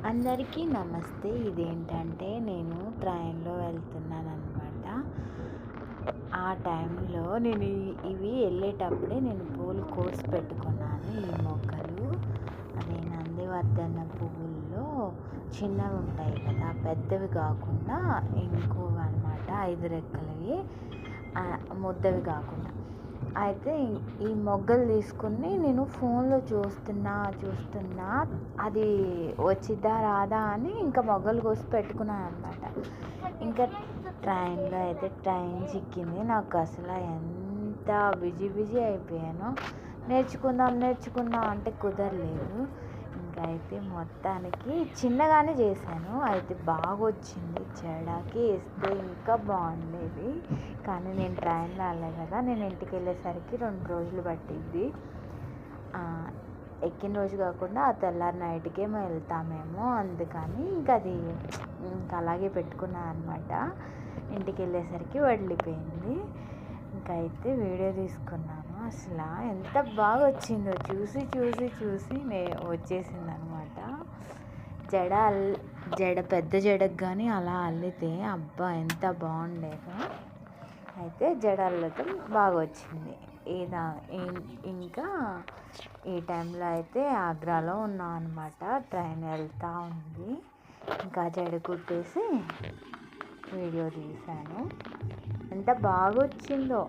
అందరికీ నమస్తే. ఇదేంటంటే నేను ట్రైన్‌లో వెళ్తున్నాననమాట. ఆ టైంలో నేను ఇవి వెళ్ళేటప్పుడే నేను పూలు కోసి పెట్టుకున్నాను. ఈ మొగ్గలు అదే నందివర్ధన పువ్వుల్లో చిన్నవి ఉంటాయి కదా! పెద్దవి కాకుండా ఇంకోవన్నమాట 5 రెక్కలవి, ముద్దవి కాకుండా. అయితే ఈ మొగ్గలు తీసుకొని నేను ఫోన్లో చూస్తున్నా అది వచ్చిద్దా రాదా అని ఇంకా మొగ్గలు కోసి పెట్టుకున్నాను అనమాట. ఇంకా ట్రైన్లో అయితే ట్రైన్ చిక్కింది. నాకు అసలు ఎంత బిజీ బిజీ అయిపోయానో. నేర్చుకుందాం అంటే కుదరలేదు. ఇంకా అయితే మొత్తానికి చిన్నగానే చేశాను. అయితే బాగా వచ్చింది. జడకి వేస్తే ఇంకా బాగుండేది. కానీ నేను ట్రైన్లో వెళ్ళాను కదా, నేను ఇంటికి వెళ్ళేసరికి 2 రోజులు పట్టిద్ది. ఎక్కిన రోజు కాకుండా ఆ తెల్లారి నైట్కేమో వెళ్తామేమో, అందుకని ఇంకా అలాగే పెట్టుకున్నాను అనమాట. ఇంటికి వెళ్ళేసరికి వదిలిపోయింది. ఇంకా అయితే వీడియో తీసుకున్నాను. అసలు ఎంత బాగా వచ్చిందో చూసి వచ్చేసింది అనమాట. జడ పెద్ద జడకు కానీ అలా అల్లితే అబ్బా ఎంత బాగుండేదో. అయితే జడ అల్లటం బాగా వచ్చింది. ఇంకా ఈ టైంలో అయితే ఆగ్రాలో ఉన్నాం అనమాట. ట్రైన్ వెళ్తూ ఉంది. ఇంకా జడ కుట్టేసి వీడియో తీశాను. ఎంత బాగా వచ్చిందో.